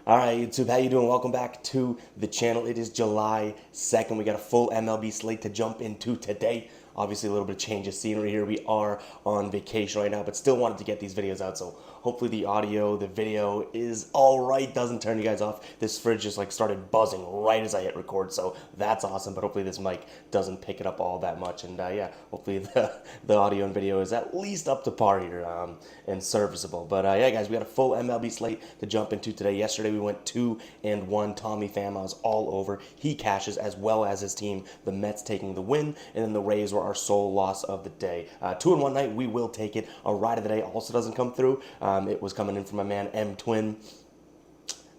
All right, YouTube, how you doing? Welcome back to the channel. It is July 2nd. We got a full MLB slate to jump into today. Obviously, a little bit of change of scenery here. We are on vacation right now, but still wanted to get these videos out. So hopefully the audio, the video is all right. Doesn't turn you guys off. This fridge just like started buzzing right as I hit record, so that's awesome. But hopefully this mic doesn't pick it up all that much. And yeah, hopefully the audio and video is at least up to par here and serviceable. But yeah, guys, we got a full MLB slate to jump into today. Yesterday we went 2-1. Tommy Pham, I was all over. He cashes as well as his team. The Mets taking the win, and then the Rays were our sole loss of the day. 2-1 night, we will take it. A ride of the day also doesn't come through. It was coming in from my man M Twin.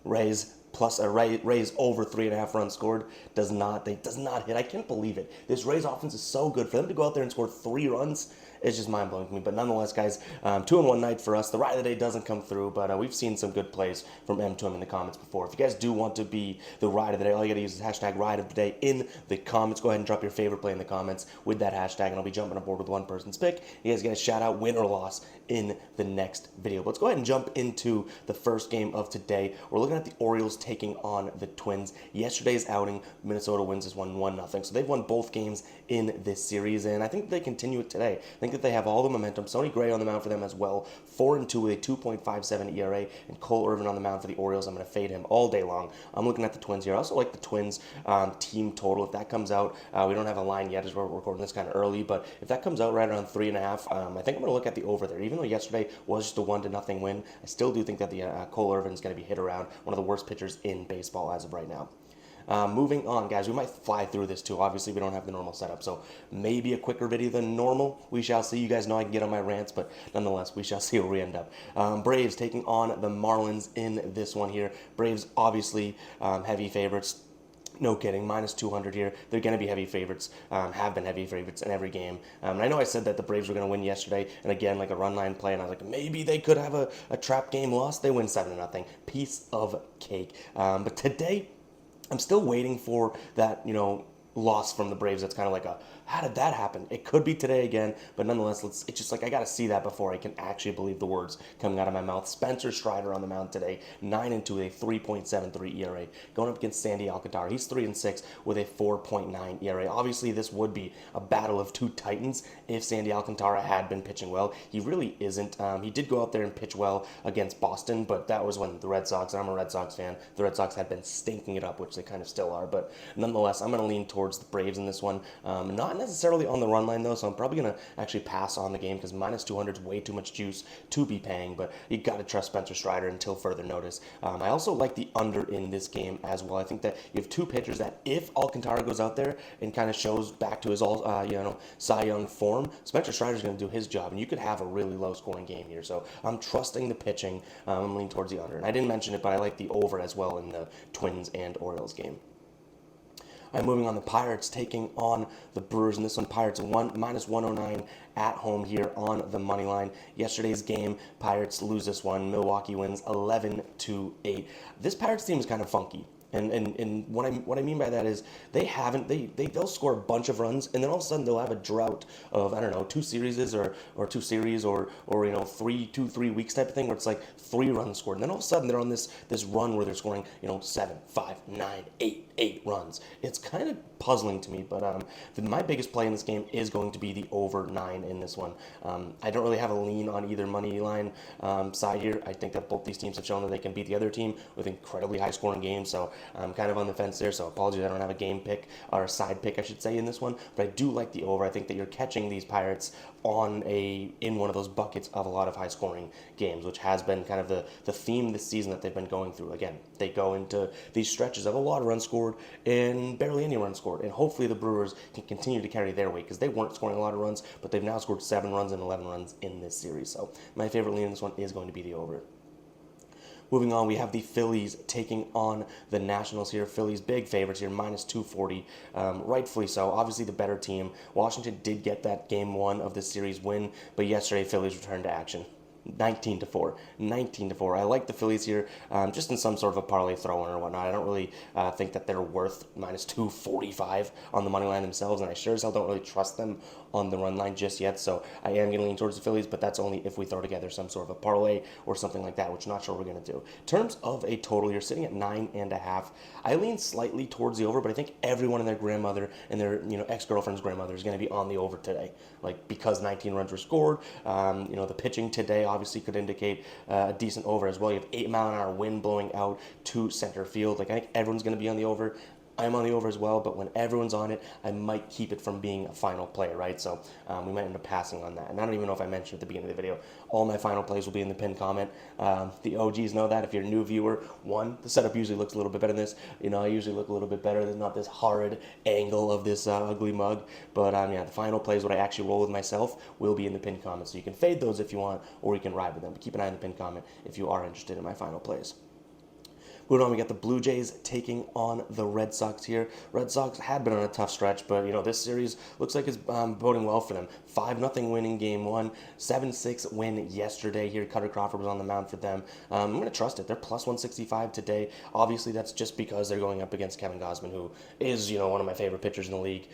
Rays plus a Rays over 3.5 runs scored does not hit. I can't believe it. This Rays offense is so good. For them to go out there and score 3 runs, it's just mind blowing to me. But nonetheless, guys, 2-1 night for us. The ride of the day doesn't come through, but we've seen some good plays from M2M in the comments before. If you guys do want to be the ride of the day, all you gotta use is hashtag ride of the day in the comments. Go ahead and drop your favorite play in the comments with that hashtag, and I'll be jumping aboard with one person's pick. You guys get a shout out, win or loss, in the next video. But let's go ahead and jump into the first game of today. We're looking at the Orioles taking on the Twins. Yesterday's outing, Minnesota wins this one 1-0. So they've won both games in this series, and I think they continue it today. I think that they have all the momentum. Sonny Gray on the mound for them as well, 4-2 with a 2.57 ERA, and Cole Irvin on the mound for the Orioles. I'm going to fade him all day long. I'm looking at the Twins here. I also like the Twins team total. If that comes out, we don't have a line yet as we're recording this kind of early, but if that comes out right around 3.5, I think I'm going to look at the over there. Even though yesterday was just a 1-0 win, I still do think that the Cole Irvin is going to be hit around, one of the worst pitchers in baseball as of right now. Moving on, guys, we might fly through this too. Obviously, we don't have the normal setup, so maybe a quicker video than normal. We shall see. You guys know I can get on my rants, but nonetheless, we shall see where we end up. Braves taking on the Marlins in this one here. Braves, obviously, heavy favorites. No kidding, minus 200 here. They're going to be heavy favorites, have been heavy favorites in every game. And I know I said that the Braves were going to win yesterday, and again, like a run line play, and I was like, maybe they could have a trap game loss. They win 7-0. Piece of cake. But today, I'm still waiting for that, loss from the Braves. That's kind of like how did that happen? It could be today again, but nonetheless, it's just like I got to see that before I can actually believe the words coming out of my mouth. Spencer Strider on the mound today, 9-2 with a 3.73 ERA, going up against Sandy Alcantara. He's 3-6 with a 4.9 ERA. Obviously, this would be a battle of two titans if Sandy Alcantara had been pitching well. He really isn't. He did go out there and pitch well against Boston, but that was when the Red Sox, and I'm a Red Sox fan, the Red Sox had been stinking it up, which they kind of still are. But nonetheless, I'm going to lean towards the Braves in this one. Not necessarily on the run line, though, so I'm probably going to actually pass on the game because minus 200 is way too much juice to be paying, but you got to trust Spencer Strider until further notice. I also like the under in this game as well. I think that you have two pitchers that if Alcantara goes out there and kind of shows back to his Cy Young form, Spencer Strider's going to do his job, and you could have a really low-scoring game here. So I'm trusting the pitching. I'm leaning towards the under, and I didn't mention it, but I like the over as well in the Twins and Orioles game. I'm moving on the Pirates taking on the Brewers, and this one Pirates minus 109 at home here on the money line. Yesterday's game, Pirates lose this one. Milwaukee wins 11-8. This Pirates team is kind of funky. And what I mean by that is they'll score a bunch of runs, and then all of a sudden they'll have a drought of, I don't know, 2 series or 3 weeks type of thing where it's like 3 runs scored, and then all of a sudden they're on this run where they're scoring 7, 5, 9, 8 runs. It's kind of puzzling to me, but my biggest play in this game is going to be the over 9 in this one. I don't really have a lean on either money line side here. I think that both these teams have shown that they can beat the other team with incredibly high scoring games, so I'm kind of on the fence there, so apologies I don't have a game pick, or a side pick I should say, in this one, but I do like the over. I think that you're catching these Pirates in one of those buckets of a lot of high scoring games, which has been kind of the theme this season that they've been going through. Again, they go into these stretches of a lot of runs scored and barely any runs scored, and hopefully the Brewers can continue to carry their weight because they weren't scoring a lot of runs, but they've now scored 7 runs and 11 runs in this series. So my favorite lean in this one is going to be the over. Moving on, we have the Phillies taking on the Nationals here. Phillies big favorites here, minus 240, rightfully so. Obviously the better team. Washington did get that game 1 of the series win, but yesterday Phillies returned to action. 19-4. I like the Phillies here, just in some sort of a parlay throw-in or whatnot. I don't really think that they're worth minus 245 on the money line themselves, and I sure as hell don't really trust them on the run line just yet, so I am going to lean towards the Phillies, but that's only if we throw together some sort of a parlay or something like that, which I'm not sure we're going to do. In terms of a total, you're sitting at 9.5. I lean slightly towards the over, but I think everyone and their grandmother and their ex-girlfriend's grandmother is going to be on the over today, like because 19 runs were scored. The pitching today obviously could indicate a decent over as well. You have 8-mile-an-hour wind blowing out to center field. Like I think everyone's going to be on the over. I'm on the over as well, but when everyone's on it, I might keep it from being a final play, right? So we might end up passing on that. And I don't even know if I mentioned at the beginning of the video, all my final plays will be in the pinned comment. The OGs know that. If you're a new viewer, the setup usually looks a little bit better than this. I usually look a little bit better. There's not this horrid angle of this ugly mug. But the final plays, what I actually roll with myself, will be in the pinned comment. So you can fade those if you want, or you can ride with them. But keep an eye on the pinned comment if you are interested in my final plays. Moving on, we got the Blue Jays taking on the Red Sox here. Red Sox had been on a tough stretch, but this series looks like it's boding well for them. 5-0 win in Game 1, 7-6 win yesterday here. Cutter Crawford was on the mound for them. I'm going to trust it. They're plus 165 today. Obviously, that's just because they're going up against Kevin Gausman, who is one of my favorite pitchers in the league.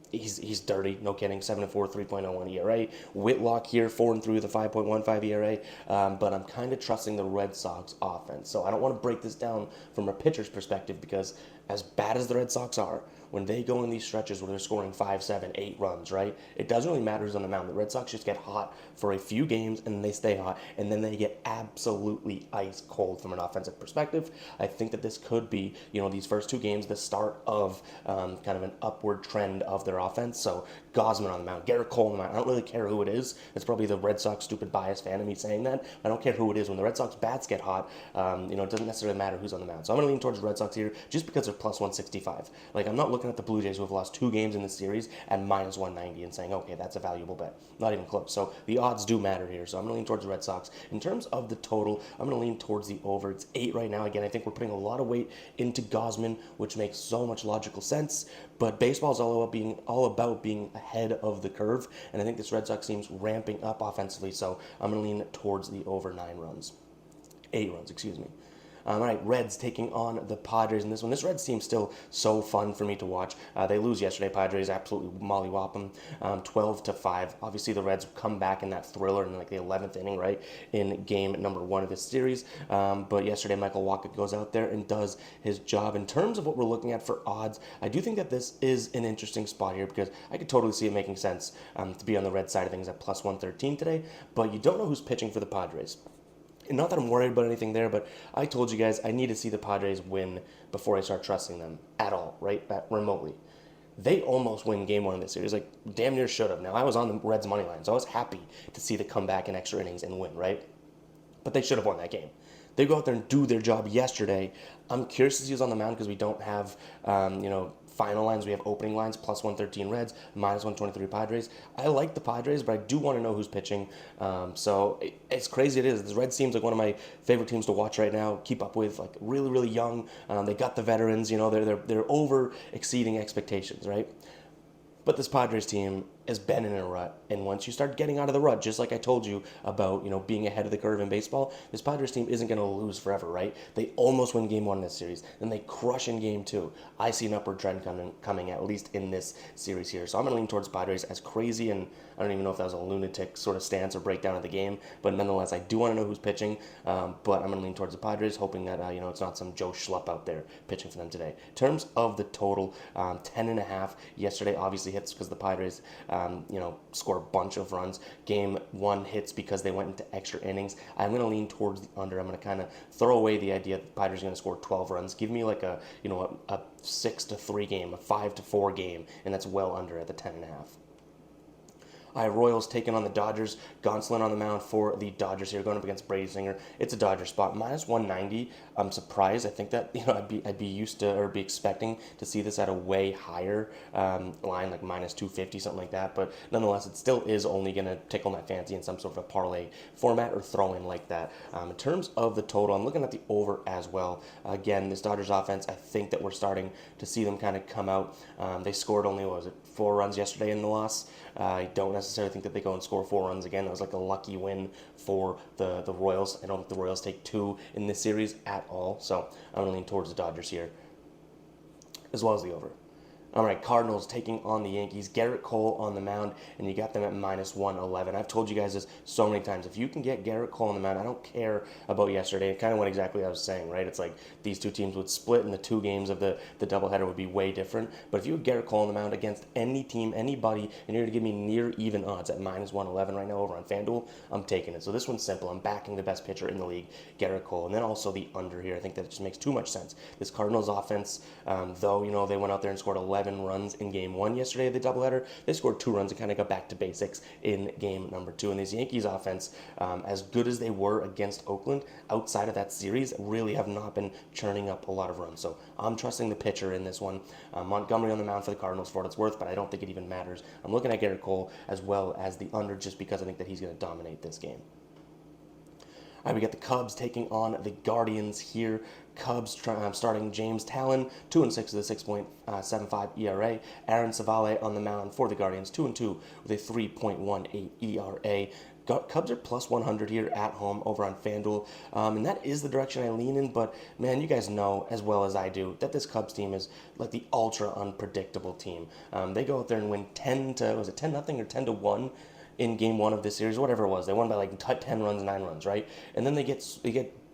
He's dirty, no kidding. 7-4, 3.01 ERA. Whitlock here, 4-3 with a 5.15 ERA. But I'm kind of trusting the Red Sox offense. So I don't want to break this down from a pitcher's perspective because as bad as the Red Sox are, when they go in these stretches where they're scoring 5, 7, 8 runs, right? It doesn't really matter who's on the mound. The Red Sox just get hot for a few games and then they stay hot and then they get absolutely ice cold from an offensive perspective. I think that this could be, these first 2 games, the start of kind of an upward trend of their offense. So Gausman on the mound, Garrett Cole on the mound. I don't really care who it is. It's probably the Red Sox stupid bias fan of me saying that. I don't care who it is. When the Red Sox bats get hot, it doesn't necessarily matter who's on the mound. So I'm going to lean towards the Red Sox here just because they're plus 165. Like I'm not looking at the Blue Jays who have lost 2 games in this series at minus 190 and saying, okay, that's a valuable bet. Not even close. So the odds do matter here. So I'm going to lean towards the Red Sox. In terms of the total, I'm going to lean towards the over. It's 8 right now. Again, I think we're putting a lot of weight into Gausman, which makes so much logical sense. But baseball is all about being ahead of the curve. And I think this Red Sox team's ramping up offensively. So I'm going to lean towards the over 8 runs, excuse me. All right, Reds taking on the Padres in this one. This Reds team's still so fun for me to watch. They lose yesterday. Padres absolutely mollywop them, 12-5. Obviously, the Reds come back in that thriller in like the 11th inning, right, in game number 1 of this series. But yesterday, Michael Wacha goes out there and does his job. In terms of what we're looking at for odds, I do think that this is an interesting spot here because I could totally see it making sense to be on the Red side of things at plus 113 today. But you don't know who's pitching for the Padres. And not that I'm worried about anything there, but I told you guys I need to see the Padres win before I start trusting them at all, right? Remotely. They almost win Game 1 of this series, like damn near should have. Now, I was on the Reds' money line, so I was happy to see the comeback in extra innings and win, right? But they should have won that game. They go out there and do their job yesterday. I'm curious to see who's on the mound because we don't have, final lines. We have opening lines, plus 113 Reds, minus 123 Padres. I like the Padres, but I do want to know who's pitching. So it's crazy it is. The Reds seems like one of my favorite teams to watch right now, keep up with, like really, really young. They got the veterans, they're over exceeding expectations, right? But this Padres team has been in a rut, and once you start getting out of the rut, just like I told you about, being ahead of the curve in baseball, this Padres team isn't going to lose forever, right? They almost win Game 1 in this series, then they crush in Game 2. I see an upward trend coming at least in this series here, so I'm going to lean towards Padres. As crazy, and I don't even know if that was a lunatic sort of stance or breakdown of the game, but nonetheless, I do want to know who's pitching, but I'm going to lean towards the Padres, hoping that, it's not some Joe Schlupp out there pitching for them today. In terms of the total, 10.5 yesterday obviously hits because the Padres, score a bunch of runs. Game 1 hits because they went into extra innings. I'm going to lean towards the under. I'm going to kind of throw away the idea that the Padres are going to score 12 runs. Give me like a 6-3 game, a 5-4 game, and that's well under at the 10.5. Royals taking on the Dodgers. Gonsolin on the mound for the Dodgers here, going up against Brady Singer. It's a Dodger spot, minus 190. I'm surprised. I think that I'd be used to or be expecting to see this at a way higher line, like minus 250, something like that. But nonetheless, it still is only going to tickle my fancy in some sort of a parlay format or throw in like that. In terms of the total, I'm looking at the over as well. Again, this Dodgers offense, I think that we're starting to see them kind of come out. They scored only 4 runs yesterday in the loss. I don't necessarily think that they go and score 4 runs again. That was like a lucky win for the Royals. I don't think the Royals take 2 in this series at all. So I'm going to lean towards the Dodgers here, as well as the over. All right, Cardinals taking on the Yankees. Garrett Cole on the mound, and you got them at minus 111. I've told you guys this so many times. If you can get Garrett Cole on the mound, I don't care about yesterday. It kind of went exactly what I was saying, right? It's like these two teams would split, and the two games of the doubleheader would be way different. But if you have Garrett Cole on the mound against any team, anybody, and you're going to give me near even odds at minus 111 right now over on FanDuel, I'm taking it. So this one's simple. I'm backing the best pitcher in the league, Garrett Cole, and then also the under here. I think that just makes too much sense. This Cardinals offense, though, they went out there and scored 11 runs in game one yesterday of the doubleheader. They scored 2 runs and kind of got back to basics in game number 2. And this Yankees offense, as good as they were against Oakland, outside of that series, really have not been churning up a lot of runs. So I'm trusting the pitcher in this one. Montgomery on the mound for the Cardinals for what it's worth, but I don't think it even matters. I'm looking at Garrett Cole as well as the under just because I think that he's going to dominate this game. All right, we got the Cubs taking on the Guardians here. Cubs starting James Talon, 2-6 with a 6.75 ERA. Aaron Savale on the mound for the Guardians, 2-2 with a 3.18 ERA. Cubs are plus 100 here at home over on FanDuel, and that is the direction I lean in, but man, you guys know as well as I do that this Cubs team is like the ultra unpredictable team. They go out there and win 10-0 or 10-1 in game 1 of this series, whatever it was. They won by like 10 runs, 9 runs, right? And then they get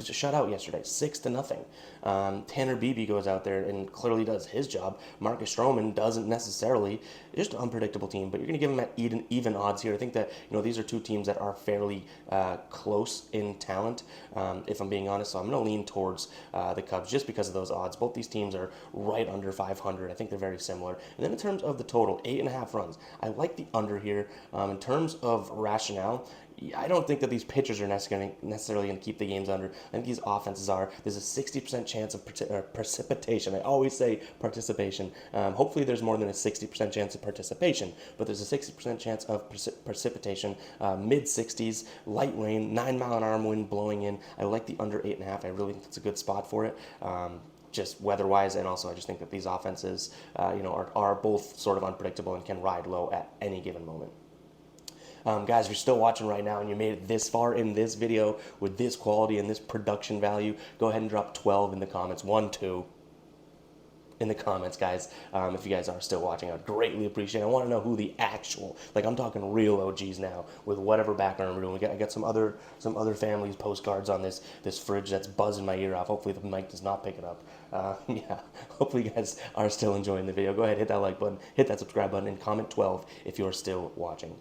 shut out yesterday, 6-0. Tanner Beebe goes out there and clearly does his job. Marcus Stroman doesn't necessarily. Just an unpredictable team, but you're going to give them at even odds here. I think that these are two teams that are fairly close in talent, if I'm being honest. So I'm going to lean towards the Cubs just because of those odds. Both these teams are right under 500. I think they're very similar. And then in terms of the total, 8.5 runs. I like the under here. In terms of rationale, I don't think that these pitchers are necessarily going to keep the games under. I think these offenses are. There's a 60% chance of precipitation. I always say participation. Hopefully there's more than a 60% chance of participation, but there's a 60% chance of precipitation. Mid-60s, light rain, 9-mile-an-hour wind blowing in. I like the under 8.5. I really think it's a good spot for it. Just weather-wise, and also I just think that these offenses, are both sort of unpredictable and can ride low at any given moment. Guys, if you're still watching right now and you made it this far in this video with this quality and this production value, go ahead and drop 12 in the comments. 1, 2 in the comments, guys. If you guys are still watching, I'd greatly appreciate it. I want to know who the actual, I'm talking real OGs now with whatever background we're doing. I got some other families' postcards on this fridge that's buzzing my ear off. Hopefully the mic does not pick it up. Yeah, hopefully you guys are still enjoying the video. Go ahead, hit that like button, hit that subscribe button, and comment 12 if you're still watching.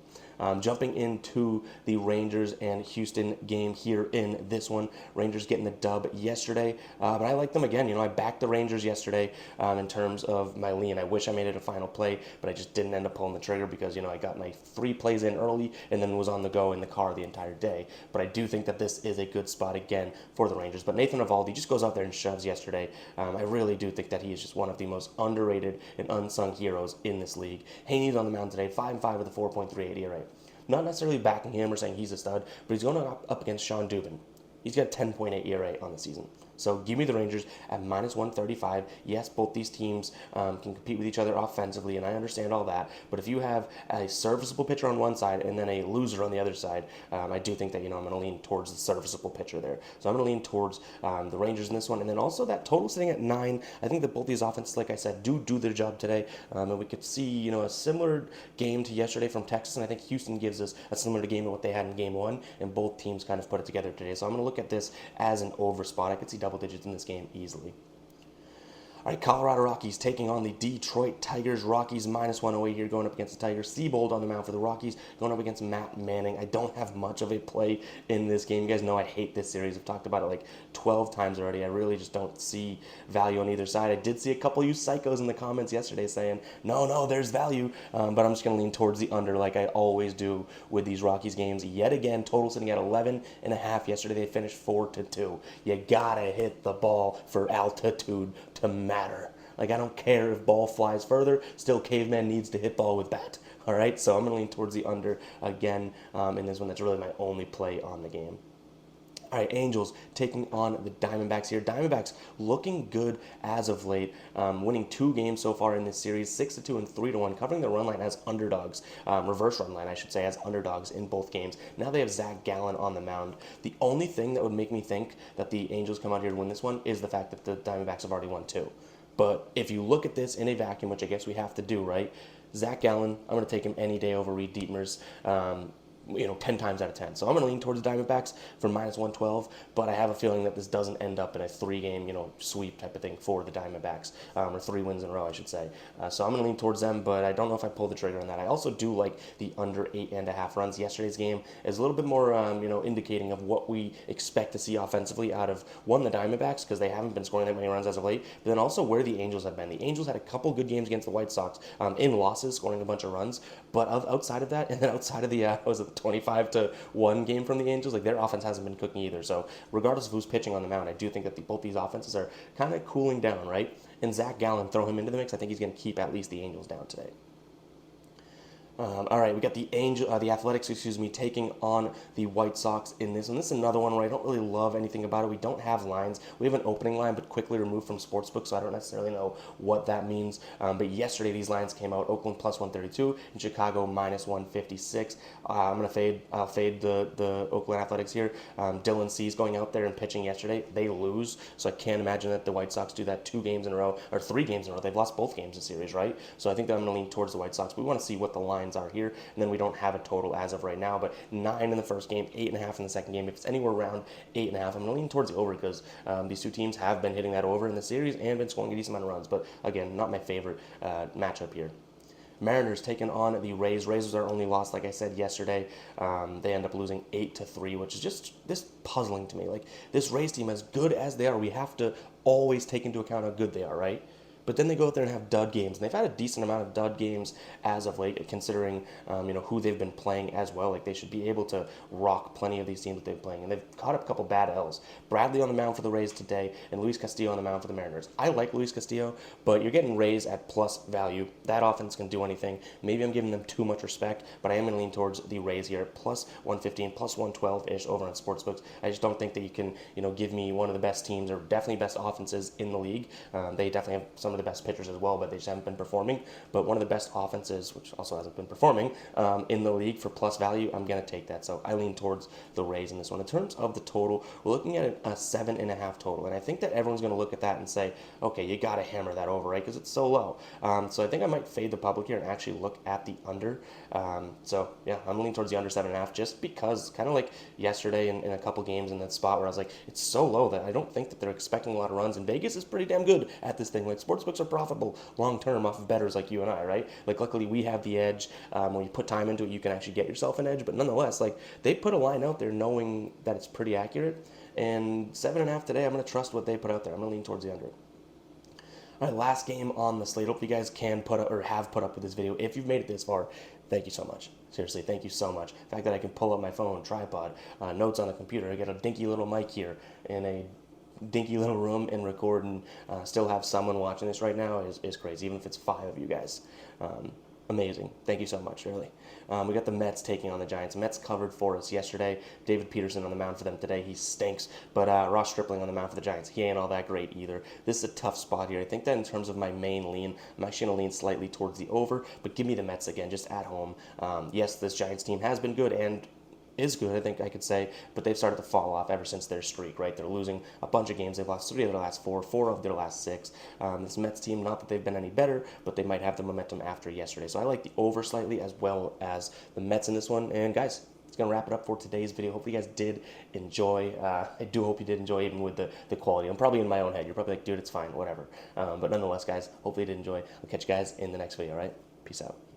Jumping into the Rangers and Houston game here in this one. Rangers getting the dub yesterday, but I like them again. I backed the Rangers yesterday in terms of my lean. I wish I made it a final play, but I just didn't end up pulling the trigger because, I got my 3 plays in early and then was on the go in the car the entire day. But I do think that this is a good spot again for the Rangers. But Nathan Eovaldi just goes out there and shoves yesterday. I really do think that he is just one of the most underrated and unsung heroes in this league. Haney's on the mound today, 5-5 with a 4.38 ERA. Not necessarily backing him or saying he's a stud, but he's going up against Sean Dubin. He's got 10.8 ERA on the season. So give me the Rangers at minus 135. Yes, both these teams can compete with each other offensively, and I understand all that. But if you have a serviceable pitcher on one side and then a loser on the other side, I do think that, I'm going to lean towards the serviceable pitcher there. So I'm going to lean towards the Rangers in this one. And then also that total sitting at 9. I think that both these offenses, like I said, do their job today. And we could see, a similar game to yesterday from Texas. And I think Houston gives us a similar game to what they had in game 1. And both teams kind of put it together today. So I'm going to look at this as an over spot. I could see double digits in this game easily. All right, Colorado Rockies taking on the Detroit Tigers. Rockies minus 108 here going up against the Tigers. Seabold on the mound for the Rockies going up against Matt Manning. I don't have much of a play in this game. You guys know I hate this series. I've talked about it like 12 times already. I really just don't see value on either side. I did see a couple of you psychos in the comments yesterday saying, no, there's value. But I'm just going to lean towards the under like I always do with these Rockies games. Yet again, total sitting at 11.5. Yesterday they finished 4-2. You got to hit the ball for altitude to matter. I don't care if ball flies further, still Caveman needs to hit ball with bat. All right, so I'm going to lean towards the under again in this one. That's really my only play on the game. All right, Angels taking on the Diamondbacks here. Diamondbacks looking good as of late, winning 2 games so far in this series, 6-2 and 3-1, covering the run line as underdogs, reverse run line, I should say, as underdogs in both games. Now they have Zach Gallen on the mound. The only thing that would make me think that the Angels come out here to win this one is the fact that the Diamondbacks have already won 2. But if you look at this in a vacuum, which I guess we have to do, right? Zach Gallen, I'm going to take him any day over Reed Dietmers. 10 times out of 10. So I'm going to lean towards the Diamondbacks for minus 112, but I have a feeling that this doesn't end up in a 3-game, sweep type of thing for the Diamondbacks, or 3 wins in a row, I should say. So I'm going to lean towards them, but I don't know if I pull the trigger on that. I also do like the under 8.5 runs. Yesterday's game is a little bit more, indicating of what we expect to see offensively out of, one, the Diamondbacks, because they haven't been scoring that many runs as of late, but then also where the Angels have been. The Angels had a couple good games against the White Sox in losses, scoring a bunch of runs, but outside of that, and then outside of the, 25-1 game from the Angels, like their offense hasn't been cooking either. So regardless of who's pitching on the mound, I do think that both these offenses are kind of cooling down, right? And Zach Gallen, throw him into the mix, I think he's going to keep at least the Angels down today. All right, we got the Athletics, taking on the White Sox in this one. This is another one where I don't really love anything about it. We don't have lines. We have an opening line, but quickly removed from Sportsbook, so I don't necessarily know what that means. But yesterday, these lines came out: Oakland plus 132 and Chicago minus 156. I'm gonna fade the Oakland Athletics here. Dylan Cease going out there and pitching yesterday. They lose, so I can't imagine that the White Sox do that 2 games in a row or 3 games in a row. They've lost both games this series, right? So I think that I'm gonna lean towards the White Sox. We want to see what the lines are here, and then we don't have a total as of right now, but 9 in the first game, 8.5 in the second game. If it's anywhere around 8.5, I'm going to lean towards the over, because these two teams have been hitting that over in the series and been scoring a decent amount of runs, but again, not my favorite matchup here. Mariners taking on the Rays. Rays was our only loss, like I said yesterday. They end up losing 8-3, which is just this puzzling to me. Like, this Rays team, as good as they are, we have to always take into account how good they are, right? But then they go out there and have dud games, and they've had a decent amount of dud games as of late, considering who they've been playing as well. Like, they should be able to rock plenty of these teams that they've been playing, and they've caught up a couple bad L's. Bradley on the mound for the Rays today, and Luis Castillo on the mound for the Mariners. I like Luis Castillo, but you're getting Rays at plus value. That offense can do anything. Maybe I'm giving them too much respect, but I am going to lean towards the Rays here, plus 115, plus 112-ish over on Sportsbooks. I just don't think that you can, give me one of the best teams, or definitely best offenses in the league. They definitely have some of the best pitchers as well, but they just haven't been performing. But one of the best offenses, which also hasn't been performing, in the league for plus value, I'm going to take that. So I lean towards the Rays in this one. In terms of the total, we're looking at a 7.5 total, and I think that everyone's going to look at that and say, okay, you got to hammer that over, right? Because it's so low. So I think I might fade the public here and actually look at the under. So yeah, I'm leaning towards the under 7.5, just because, kind of like yesterday in a couple games in that spot where I was like, it's so low that I don't think that they're expecting a lot of runs, and Vegas is pretty damn good at this thing. Like, sportsbooks are profitable long term off of bettors like you and I, right? Like, luckily we have the edge. When you put time into it, you can actually get yourself an edge, but nonetheless, like, they put a line out there knowing that it's pretty accurate, and 7.5 today, I'm going to trust what they put out there. I'm going to lean towards the under. All right, last game on the slate. Hope you guys can put up, or have put up with this video. If you've made it this far, thank you so much. Seriously, thank you so much. The fact that I can pull up my phone, tripod, notes on the computer, I get a dinky little mic here in a dinky little room and record, and still have someone watching this right now is crazy, even if it's 5 of you guys. Amazing. Thank you so much, really. We got the Mets taking on the Giants. Mets covered for us yesterday. David Peterson on the mound for them today. He stinks. But Ross Stripling on the mound for the Giants. He ain't all that great either. This is a tough spot here. I think that in terms of my main lean, I'm actually going to lean slightly towards the over, but give me the Mets again, just at home. Yes, this Giants team has been good and is good, I think I could say, but they've started to fall off ever since their streak, right? They're losing a bunch of games. They've lost 3 of their last 4, 4 of their last 6. This Mets team, not that they've been any better, but they might have the momentum after yesterday. So I like the over slightly, as well as the Mets in this one. And guys, it's going to wrap it up for today's video. Hopefully you guys did enjoy. I do hope you did enjoy, even with the quality. I'm probably in my own head. You're probably like, dude, it's fine, whatever. But nonetheless, guys, hopefully you did enjoy. I'll catch you guys in the next video, all right? Peace out.